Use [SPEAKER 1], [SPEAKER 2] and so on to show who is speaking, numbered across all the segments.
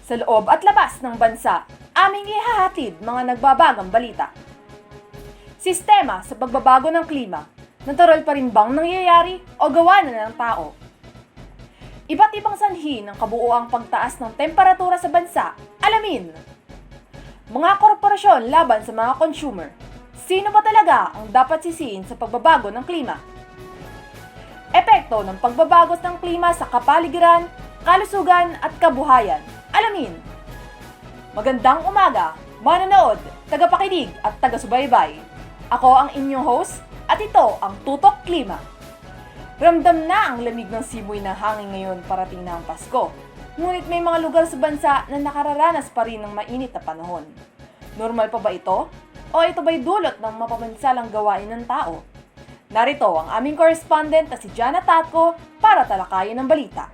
[SPEAKER 1] Sa loob at labas ng bansa, aming ihahatid mga nagbabagang balita. Sistema sa pagbabago ng klima, natural pa rin bang nangyayari o gawa na ng tao? Iba't ibang sanhi ng kabuuang pagtaas ng temperatura sa bansa, alamin. Mga korporasyon laban sa mga consumer, sino ba talaga ang dapat sisihin sa pagbabago ng klima? Epekto ng pagbabago ng klima sa kapaligiran, kalusugan at kabuhayan, alamin. Magandang umaga, manonood, tagapakinig at taga-subaybay. Ako ang inyong host at ito ang Tutok Klima. Ramdam na ang lamig ng simoy ng hangin ngayon parating na ang Pasko. Ngunit may mga lugar sa bansa na nakararanas pa rin ng mainit na panahon. Normal pa ba ito? O ito ba'y dulot ng mapamansalang gawain ng tao? Narito ang aming correspondent na si Jana Tatko para talakayin ang balita.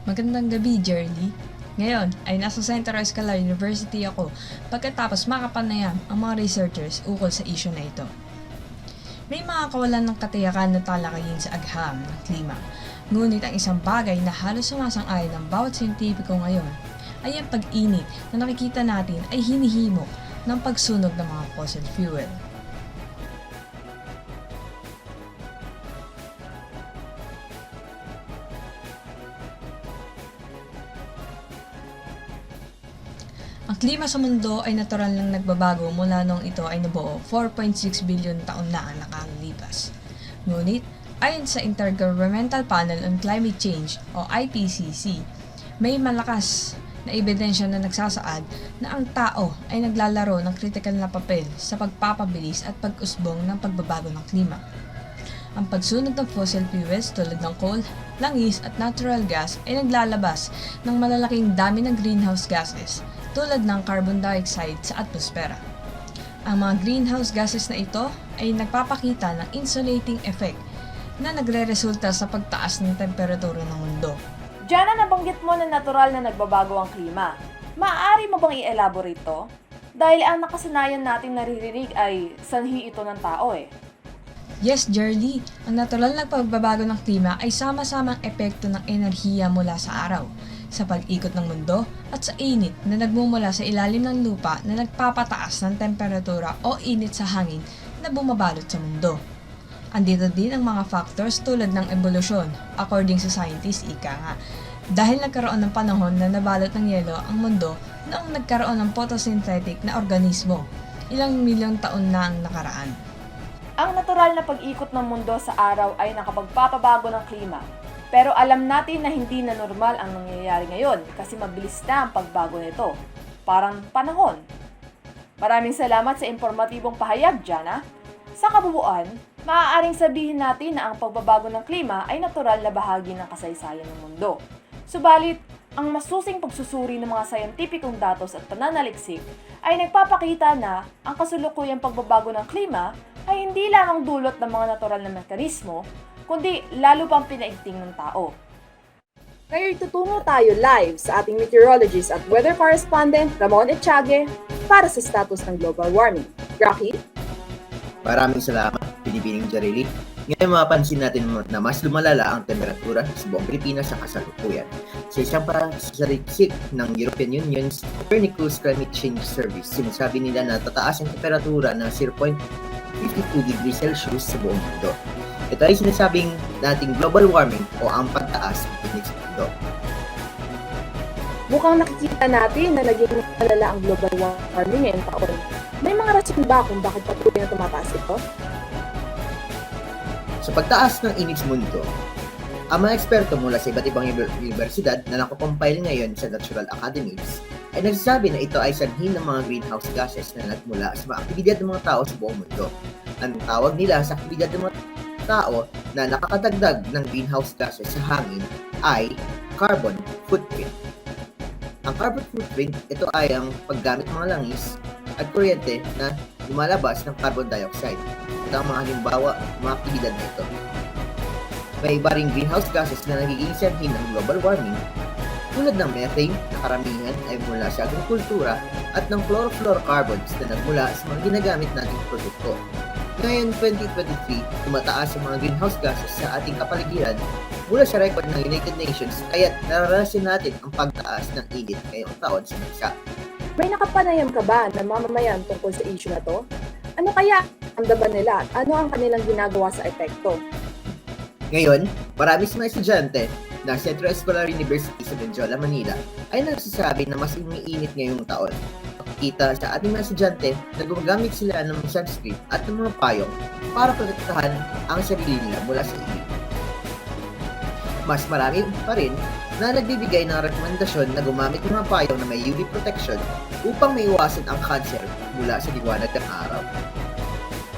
[SPEAKER 2] Magandang gabi, Jerly. Ngayon ay nasa Central Escala University ako pagkatapos makapanayam ang mga researchers ukol sa issue na ito. May mga kawalan ng katiyakan na talakayin sa agham ng klima. Ngunit ang isang bagay na halos sumasang-ayon ng bawat siyentipiko ngayon ay ang pag-init na nakikita natin ay hinihimok ng pagsunog ng mga fossil fuel. Ang klima sa mundo ay natural lang nagbabago mula noong ito ay nabuo 4.6 billion taon na ang nakalipas. Ngunit, ayon sa Intergovernmental Panel on Climate Change o IPCC, may malakas na ebidensya na nagsasaad na ang tao ay naglalaro ng kritikal na papel sa pagpapabilis at pag-usbong ng pagbabago ng klima. Ang pagsunog ng fossil fuels tulad ng coal, langis at natural gas ay naglalabas ng malalaking dami ng greenhouse gases tulad ng carbon dioxide sa atmosfera. Ang mga greenhouse gases na ito ay nagpapakita ng insulating effect na nagre-resulta sa pagtaas ng temperatura ng mundo.
[SPEAKER 1] Diyan na nabanggit mo na natural na nagbabago ang klima. Maaari mo bang i-elaborate to? Dahil ang nakasanayan nating naririnig ay sanhi ito ng tao eh.
[SPEAKER 2] Yes, Jerly, ang natural na pagbabago ng klima ay sama-samang epekto ng enerhiya mula sa araw, sa pag-ikot ng mundo at sa init na nagmumula sa ilalim ng lupa na nagpapataas ng temperatura o init sa hangin na bumabalot sa mundo. Andito din ang mga factors tulad ng ebolusyon, according sa scientists, ika nga, dahil nagkaroon ng panahon na nabalot ng yelo ang mundo noong nagkaroon ng photosynthetic na organismo, ilang milyong taon na ang nakaraan.
[SPEAKER 1] Ang natural na pag-ikot ng mundo sa araw ay nakapagpapabago ng klima. Pero alam natin na hindi na normal ang nangyayari ngayon kasi mabilis na ang pagbago nito. Parang panahon. Maraming salamat sa impormatibong pahayag, Jana. Sa kabuuan, maaaring sabihin natin na ang pagbabago ng klima ay natural na bahagi ng kasaysayan ng mundo. Subalit, ang masusing pagsusuri ng mga sayentipikong datos at pananaliksik ay nagpapakita na ang kasulukuyang pagbabago ng klima ay hindi lamang dulot ng mga natural na mekanismo, kundi lalo pang pinaigting ng tao. Ngayon tutungo tayo live sa ating meteorologist at weather correspondent Ramon Echage para sa status ng global warming. Rocky?
[SPEAKER 3] Maraming salamat, Pinipining Jarili. Ngayon mapapansin natin na mas lumalala ang temperatura sa buong Pilipinas sa kasalukuyan. Sa isang pagsasaliksik ng European Union's Copernicus Climate Change Service, sinasabi nila na tataas ang temperatura ng 0.52 degrees Celsius sa buong mundo. Ito ay sinasabing nating global warming o ang pagtaas ng init sa mundo.
[SPEAKER 1] Mukhang nakikita natin na naging malala ang global warming ngayong taon. May mga rason ba kung bakit patuloy na tumataas ito?
[SPEAKER 3] Sa pagtaas ng init sa mundo, ang mga eksperto mula sa iba't ibang universidad na nakakompile ngayon sa Natural Academies ay nagsasabi na ito ay sanhi ng mga greenhouse gases na nagmula sa mga aktibidad ng mga tao sa buong mundo. Ang tawag nila sa aktibidad ng mga tao na nakakadagdag ng greenhouse gases sa hangin ay carbon footprint. Ang carbon footprint, ito ay ang paggamit ng mga langis at kuryente na lumalabas ng carbon dioxide. Ito ang mga halimbawa ng mga aktibidad na ito. May iba ring greenhouse gases na nagiging sanhi ng global warming tulad ng methane na karamihan ay mula sa agrikultura at ng chlorofluorocarbons na nagmula sa mga ginagamit nating produkto. Ngayon 2023, tumataas ang mga greenhouse gases sa ating kapaligiran mula sa record ng United Nations, kaya nararanasan natin ang pagtaas pagtaas ng init ngayong taon sa bansa.
[SPEAKER 1] May nakapanayam ka ba ng mamamayan tungkol sa issue na to? Ano kaya ang daban nila at ano ang kanilang ginagawa sa epekto?
[SPEAKER 3] Ngayon, marami sa mga estudyante ng Centro Escolar University sa Benjola, Manila ay nagsasabi na mas umiinit ngayong taon. Kita sa ating mga estudyante na gumagamit sila ng sunscreen at ng mga payong para protektahan ang sarili nila mula sa init. Mas marami pa rin na nagbibigay ng rekomendasyon na gumamit ng mga payong na may UV protection upang maiwasan ang cancer mula sa liwanag ng araw.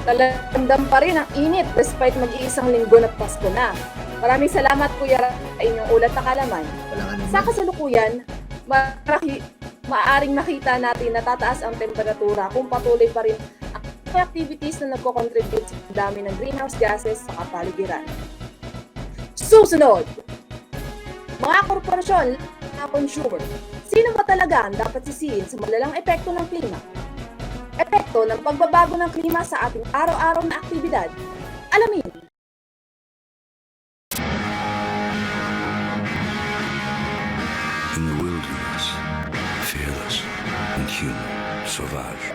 [SPEAKER 1] Talandam pa rin ang init despite mag-iisang linggo na Pasko na. Maraming salamat Kuya Ray sa inyong ulat na kalaman.
[SPEAKER 3] Walang anuman.
[SPEAKER 1] Sa kasalukuyan, maaaring makita natin na tataas ang temperatura kung patuloy pa rin ang activities na nagko-contribute sa dami ng greenhouse gases sa kapaligiran. Susunod! Mga korporasyon, mga consumer, sino ba talaga ang dapat sisihin sa malalang epekto ng klima? Epekto ng pagbabago ng klima sa ating araw-araw na aktibidad. Alamin!
[SPEAKER 4] In the wilderness, fearless, inhuman, sauvage,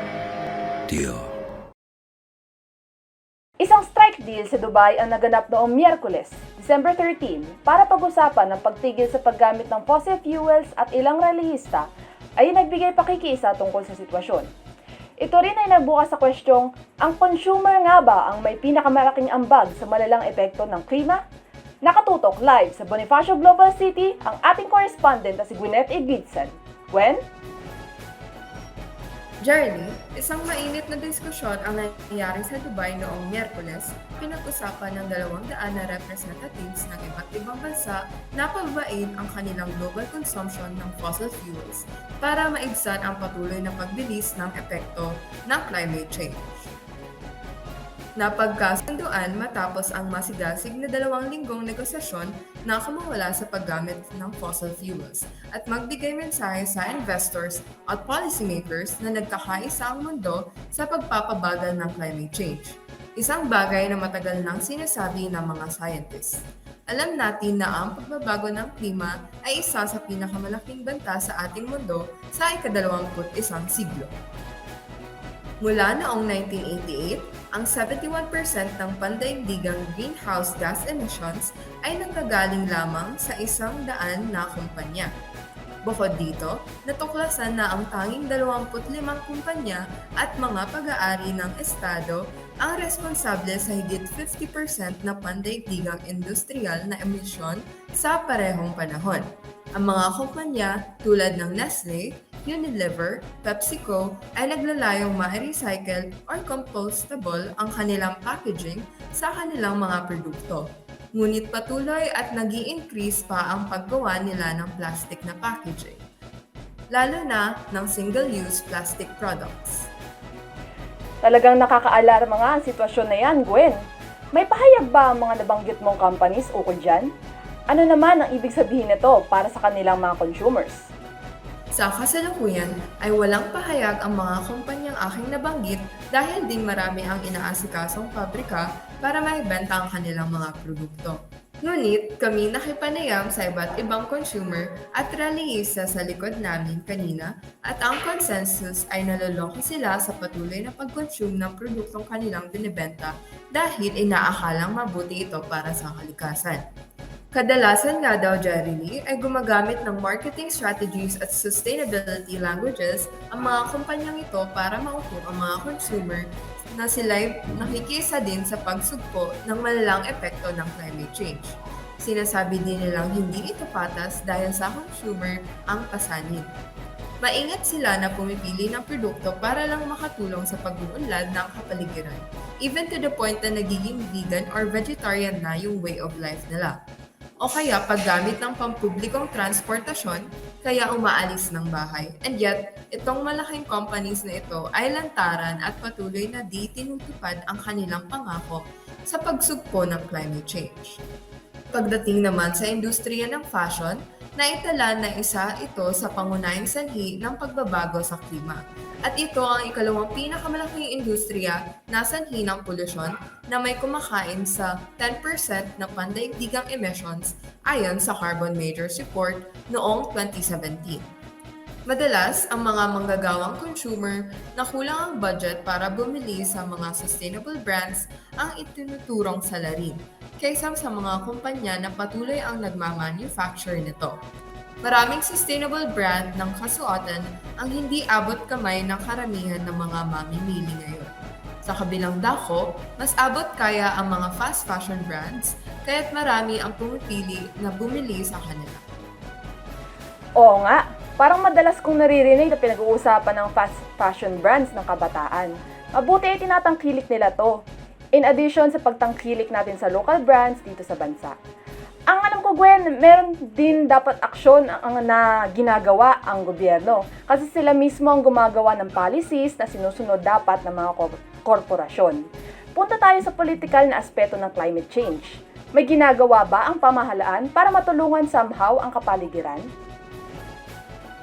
[SPEAKER 4] Dior.
[SPEAKER 1] Isang strike deal sa Dubai ang naganap noong Miyerkules, December 13, para pag-usapan ng pagtigil sa paggamit ng fossil fuels at ilang relihista ay nagbigay pakikiisa tungkol sa sitwasyon. Ito rin ay nagbukas sa kwestyong, ang consumer nga ba ang may pinakamalaking ambag sa malalang epekto ng klima? Nakatutok live sa Bonifacio Global City ang ating correspondent na si Gwyneth Igidson. Gwen?
[SPEAKER 5] Jeremy, isang mainit na diskusyon ang nangyayari sa Dubai noong Miyerkules, pinag-usapan ng 200 na representatives ng iba't ibang bansa na pababain ang kanilang global consumption ng fossil fuels para maibsan ang patuloy na pagbilis ng epekto ng climate change. Napagkasunduan matapos ang masigasig na 2 linggong negosasyon na kumawala sa paggamit ng fossil fuels at magbigay mensahe sa investors at policymakers na nagkakaisa ang mundo sa pagpapabagal ng climate change. Isang bagay na matagal nang sinasabi ng mga scientists. Alam natin na ang pagbabago ng klima ay isa sa pinakamalaking banta sa ating mundo sa ika-21 siglo. Mula noong 1988, ang 71% ng pandaigdigang greenhouse gas emissions ay nanggagaling lamang sa 100 na kumpanya. Bukod dito, natuklasan na ang tanging 25 kumpanya at mga pag-aari ng estado ang responsable sa higit 50% na pandaigdigang industrial na emisyon sa parehong panahon. Ang mga kumpanya tulad ng Nestle, Unilever, PepsiCo ay naglalayong ma-recycle or compostable ang kanilang packaging sa kanilang mga produkto. Ngunit patuloy at nag-i-increase pa ang paggawa nila ng plastic na packaging, lalo na ng single-use plastic products.
[SPEAKER 1] Talagang nakakaalarma nga ang sitwasyon na yan, Gwen. May pahayag ba ang mga nabanggit mong companies ukol dyan? Ano naman ang ibig sabihin nito para sa kanilang mga consumers?
[SPEAKER 5] Sa kasalukuyan ay walang pahayag ang mga kumpanyang aking nabanggit dahil din marami ang inaasikasong pabrika para maibenta ang kanilang mga produkto. Ngunit kami nakipanayam sa iba't ibang consumer at relihista sa likod namin kanina at ang consensus ay naloloko sila sa patuloy na pag-consume ng produktong kanilang binibenta dahil inaakalang mabuti ito para sa kalikasan. Kadalasan nga daw, Jeremy, ay gumagamit ng marketing strategies at sustainability languages ang mga kumpanyang ito para mauto ang mga consumer na sila'y nakikisa din sa pagsugpo ng malalang epekto ng climate change. Sinasabi din nilang hindi ito patas dahil sa consumer ang pasanin. Maingat sila na pumipili ng produkto para lang makatulong sa pag-uunlad ng kapaligiran, even to the point na nagiging vegan or vegetarian na yung way of life nila. O kaya paggamit ng pampublikong transportasyon, kaya umaalis ng bahay. And yet, itong malaking companies na ito ay lantaran at patuloy na di tinutupad ang kanilang pangako sa pagsugpo ng climate change. Pagdating naman sa industriya ng fashion, Naitala na isa ito sa pangunahing sanhi ng pagbabago sa klima. At ito ang ikalawang pinakamalaking industriya na sanhi ng polusyon na may kumakain sa 10% ng pandaigdigang emissions ayon sa Carbon Majors Report noong 2017. Madalas, ang mga manggagawang consumer na kulang ang budget para bumili sa mga sustainable brands ang itinuturong salarin kaysa sa mga kumpanya na patuloy ang nagmamanufacture nito. Maraming sustainable brand ng kasuotan ang hindi abot kamay ng karamihan ng mga mamimili ngayon. Sa kabilang dako, mas abot kaya ang mga fast fashion brands kaya't marami ang pumipili na bumili sa kanila.
[SPEAKER 1] Oo nga, parang madalas kong naririnig na pinag-uusapan ng fast fashion brands ng kabataan. Mabuti ay tinatangkilik nila to. In addition sa pagtangkilik natin sa local brands dito sa bansa. Ang alam ko, Gwen, meron din dapat aksyon na ginagawa ang gobyerno kasi sila mismo ang gumagawa ng policies na sinusunod dapat ng mga korporasyon. Punta tayo sa political na aspeto ng climate change. May ginagawa ba ang pamahalaan para matulungan somehow ang kapaligiran?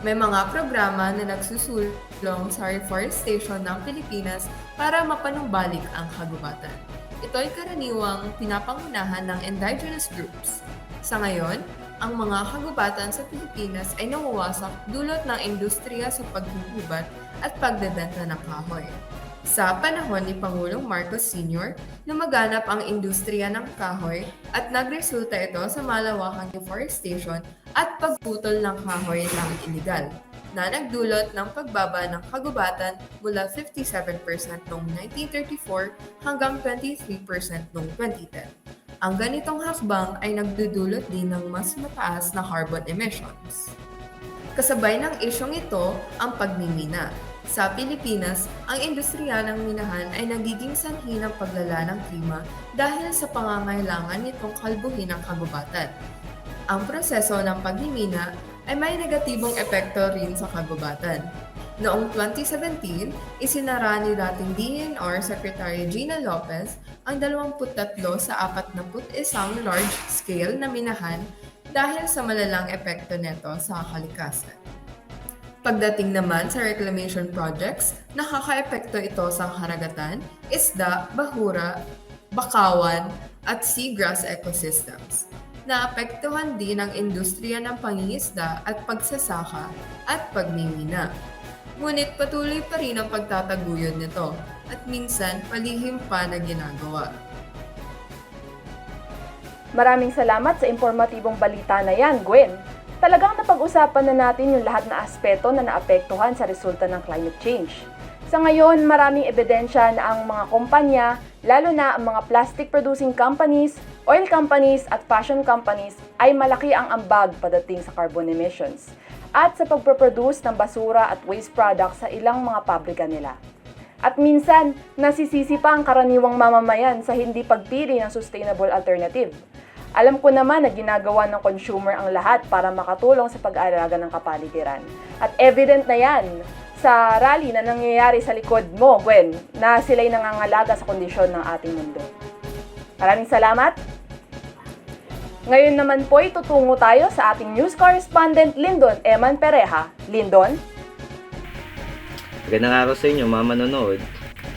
[SPEAKER 5] May mga programa na nagsusulong sa reforestation ng Pilipinas para mapanumbalik ang kagubatan. Ito ay karaniwang pinapangunahan ng indigenous groups. Sa ngayon, ang mga kagubatan sa Pilipinas ay nawawasak dulot ng industriya sa paghuhubad at pagdebenta ng kahoy. Sa panahon ni Pangulong Marcos Sr., lumaganap ang industriya ng kahoy at nagresulta ito sa malawakang deforestation at pagputol ng kahoy ng iligal, na nagdulot ng pagbaba ng kagubatan mula 57% noong 1934 hanggang 23% noong 2010. Ang ganitong hakbang ay nagdudulot din ng mas mataas na carbon emissions. Kasabay ng isyong ito ang pagmimina. Sa Pilipinas, ang industriya ng minahan ay nagiging sanhi ng paglala ng klima dahil sa pangangailangan nitong kalbuhin ang kagubatan. Ang proseso ng pagmimina ay may negatibong epekto rin sa kagubatan. Noong 2017, isinara ni dating DENR Secretary Gina Lopez ang 23 sa 41 large-scale na minahan dahil sa malalang epekto nito sa kalikasan. Pagdating naman sa reclamation projects, nakaka-epekto ito sa karagatan, isda, bahura, bakawan, at seagrass ecosystems. Naapektuhan din ang industriya ng pangingisda at pagsasaka at pagmimina. Ngunit patuloy pa rin ang pagtataguyod nito at minsan palihim pa na ginagawa.
[SPEAKER 1] Maraming salamat sa impormatibong balita na yan, Gwen. Talagang napag-usapan na natin yung lahat na aspeto na naapektuhan sa resulta ng climate change. Sa ngayon, maraming ebidensya na ang mga kumpanya, lalo na ang mga plastic-producing companies, oil companies at fashion companies ay malaki ang ambag padating sa carbon emissions at sa pagproproduce ng basura at waste products sa ilang mga pabrika nila. At minsan, nasisisi pa ang karaniwang mamamayan sa hindi pagpili ng sustainable alternative. Alam ko naman na ginagawa ng consumer ang lahat para makatulong sa pag-aalaga ng kapaligiran. At evident na yan sa rally na nangyayari sa likod mo, Gwen, na sila'y nangangalaga sa kondisyon ng ating mundo. Maraming salamat! Ngayon naman po tutungo tayo sa ating news correspondent Lyndon Eman Pereja. Lyndon?
[SPEAKER 6] Magandang araw sa inyo mga manonood.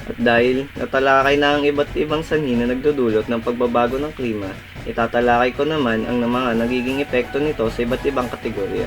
[SPEAKER 6] At dahil natalakay na ang iba't ibang sanhi na nagdudulot ng pagbabago ng klima, itatalakay ko naman ang mga nagiging epekto nito sa iba't ibang kategorya.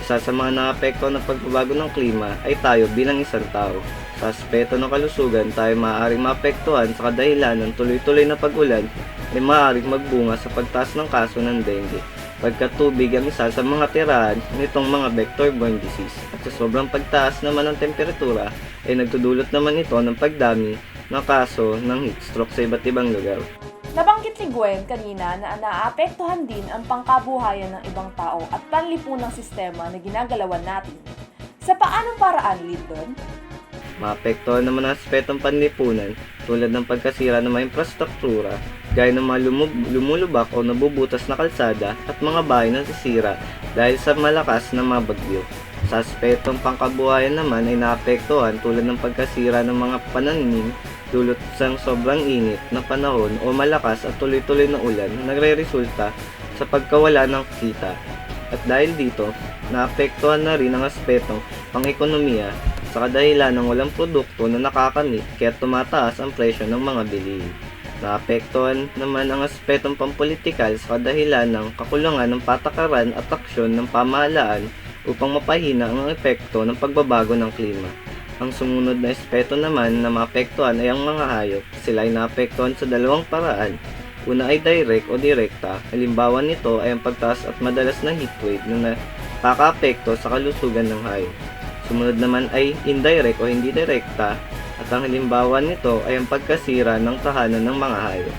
[SPEAKER 6] Isa sa mga naapekto ng pagbabago ng klima ay tayo bilang isang tao. Sa aspeto ng kalusugan, tayo maaaring maapektuhan sa kadahilan ng tuloy-tuloy na pag-ulan ay maaaring magbunga sa pagtaas ng kaso ng dengue. Pagkatubig ang isa sa mga tirahan nitong mga vector-borne disease at sa sobrang pagtaas naman ng temperatura ay nagdudulot naman ito ng pagdami ng kaso ng heat stroke sa iba't ibang lugar.
[SPEAKER 1] Nabanggit ni Gwen kanina na naapektuhan din ang pangkabuhayan ng ibang tao at panlipunang sistema na ginagalawan natin. Sa paanong paraan, Lyndon?
[SPEAKER 6] Maapektuhan naman ang aspetong panlipunan tulad ng pagkasira ng mga infrastruktura gaya ng mga lumulubak o nabubutas na kalsada at mga bahay na nasisira dahil sa malakas na mga bagyo. Sa aspetong pangkabuhayan naman ay naapektuhan tulad ng pagkasira ng mga pananim dulot sa sobrang init na panahon o malakas at tuloy-tuloy na ulan na nagre-resulta sa pagkawala ng kita. At dahil dito, naapektuhan na rin ang aspetong pang-ekonomiya sa kadahilan ng walang produkto na nakakamit kaya tumataas ang presyo ng mga bilihin. Naapektuhan naman ang aspetong pampolitikal sa kadahilan ng kakulangan ng patakaran at aksyon ng pamahalaan upang mapahina ang epekto ng pagbabago ng klima. Ang sumunod na aspeto naman na maapektuhan ay ang mga hayop. Sila ay naapektuhan sa dalawang paraan. Una ay direct o direkta. Halimbawa nito ay ang pagtaas at madalas na heatwave na nakakaapekto sa kalusugan ng hayop. Sumunod naman ay indirect o hindi direkta at ang halimbawa nito ay ang pagkasira ng tahanan ng mga hayop.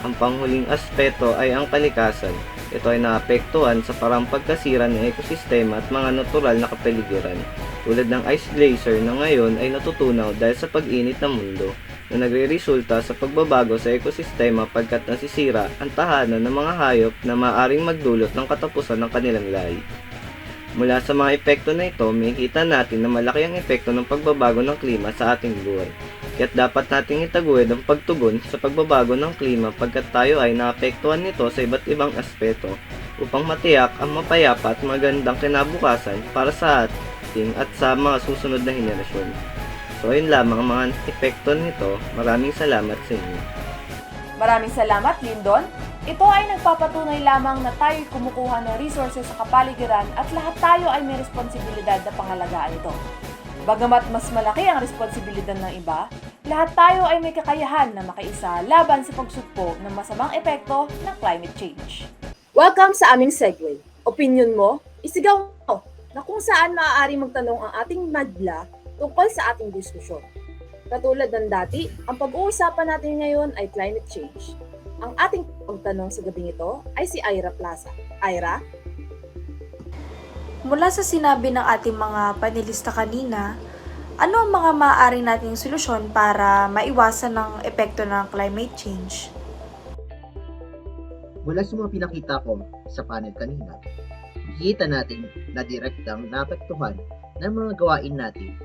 [SPEAKER 6] Ang panghuling aspeto ay ang kalikasan. Ito ay naapektuhan sa parang pagkasira ng ekosistema at mga natural na kapaligiran, tulad ng ice glacier na ngayon ay natutunaw dahil sa pag-init ng mundo, na nagre-resulta sa pagbabago sa ekosistema pagkat nasisira ang tahanan ng mga hayop na maaaring magdulot ng katapusan ng kanilang lahi. Mula sa mga epekto na ito, makikita natin na malaki ang epekto ng pagbabago ng klima sa ating buhay. Kaya't dapat nating itaguhin ang pagtugon sa pagbabago ng klima pagkat tayo ay naapektuhan nito sa iba't ibang aspeto upang matiyak ang mapayapa at magandang kinabukasan para sa ating at sa mga susunod na henerasyon. So ayun lamang ang mga epekto nito. Maraming salamat sa inyo.
[SPEAKER 1] Maraming salamat, Lyndon. Ito ay nagpapatunay lamang na tayo'y kumukuha ng resources sa kapaligiran at lahat tayo ay may responsibilidad na pangalagaan ito. Bagamat mas malaki ang responsibilidad ng iba, lahat tayo ay may kakayahan na makiisa laban sa pagsugpo ng masamang epekto ng climate change. Welcome sa aming segue. Opinion mo, isigaw mo na kung saan maaari magtanong ang ating madla tungkol sa ating diskusyon. Katulad ng dati, ang pag-uusapan natin ngayon ay climate change. Ang ating pagtanong sa gabing ito ay si Ira Plaza. Ira?
[SPEAKER 7] Mula sa sinabi ng ating mga panelista kanina, ano ang mga maaari nating solusyon para maiwasan ang epekto ng climate change?
[SPEAKER 3] Mula sa mga pinakita ko sa panel kanina, makikita natin na direktang naapektuhan ng mga gawain natin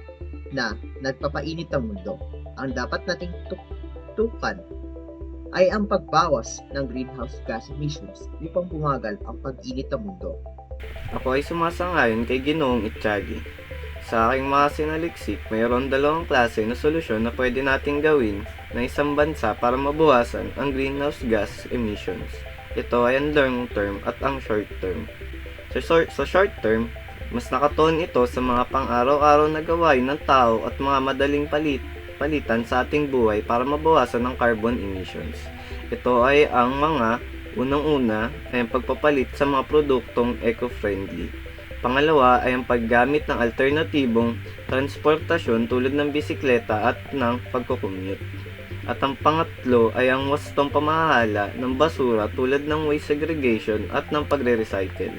[SPEAKER 3] na nagpapainit ng mundo. Ang dapat nating tukan ay ang pagbawas ng greenhouse gas emissions upang bumagal ang pag-init ng mundo.
[SPEAKER 6] Ako ay sumasang-ayon kay Ginoong Itchagi. Sa aking mga sinaliksik, mayroon dalawang klase na solusyon na pwede nating gawin na isang bansa para mabawasan ang greenhouse gas emissions. Ito ay ang long term at ang short term. Sa short term, mas nakatuon ito sa mga pang-araw-araw na gawain ng tao at mga madaling palitan sa ating buhay para mabawasan ang carbon emissions. Ito ay ang mga unang-una ay ang pagpapalit sa mga produktong eco-friendly. Pangalawa ay ang paggamit ng alternatibong transportasyon tulad ng bisikleta at ng pagkukommute. At ang pangatlo ay ang wastong pamahala ng basura tulad ng waste segregation at ng pagre-recycle.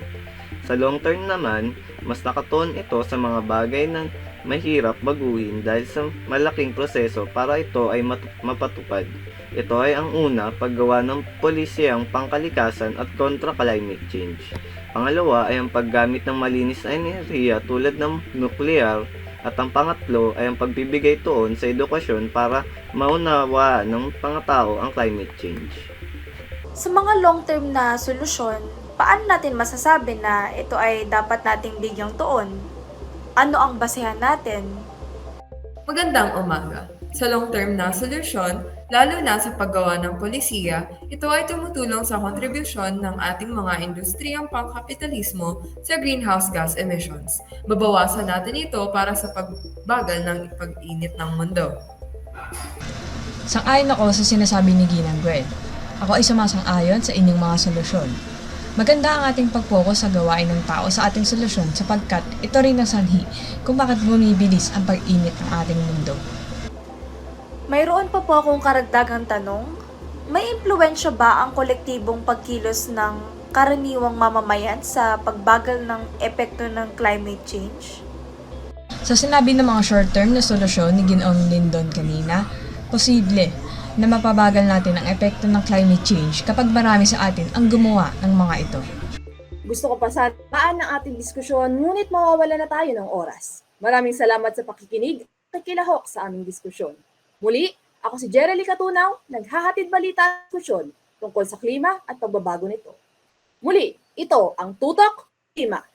[SPEAKER 6] Sa long term naman, mas nakatuon ito sa mga bagay na mahirap baguhin dahil sa malaking proseso para ito ay mapatupad. Ito ay ang una, paggawa ng polisiyang pangkalikasan at kontra climate change. Pangalawa ay ang paggamit ng malinis na enerhiya tulad ng nuclear at ang pangatlo ay ang pagbibigay tuon sa edukasyon para maunawaan ng mga tao ang climate change.
[SPEAKER 7] Sa mga long-term na solusyon, paano natin masasabi na ito ay dapat nating bigyang tuon? Ano ang basehan natin?
[SPEAKER 5] Magandang umaga. Sa long-term na solusyon, lalo na sa paggawa ng polisiya, ito ay tumutulong sa kontribusyon ng ating mga industriyang pangkapitalismo sa greenhouse gas emissions. Babawasan natin ito para sa pagbagal ng pag-init ng mundo.
[SPEAKER 2] Sang-ayon ako sa sinasabi ni Ginang Gwen. Ako ay sumasang-ayon sa inyong mga solusyon. Maganda ang ating pag-focus sa gawain ng tao sa ating solusyon sapagkat ito rin ang sanhi kung bakit bumibilis ang pag-init ng ating mundo.
[SPEAKER 7] Mayroon pa po akong karagdagang tanong. May impluwensya ba ang kolektibong pagkilos ng karaniwang mamamayan sa pagbagal ng epekto ng climate change?
[SPEAKER 2] Sa sinabi ng mga short-term na solusyon ni Ginoong Lyndon kanina, posible na mapabagal natin ang epekto ng climate change kapag marami sa atin ang gumawa ng mga ito.
[SPEAKER 1] Gusto ko pasaan ng ating diskusyon, ngunit mawawala na tayo ng oras. Maraming salamat sa pakikinig at kakilahok sa aming diskusyon. Muli, ako si Jerely Katunaw, naghahatid balita at diskusyon tungkol sa klima at pagbabago nito. Muli, ito ang Tutok klima.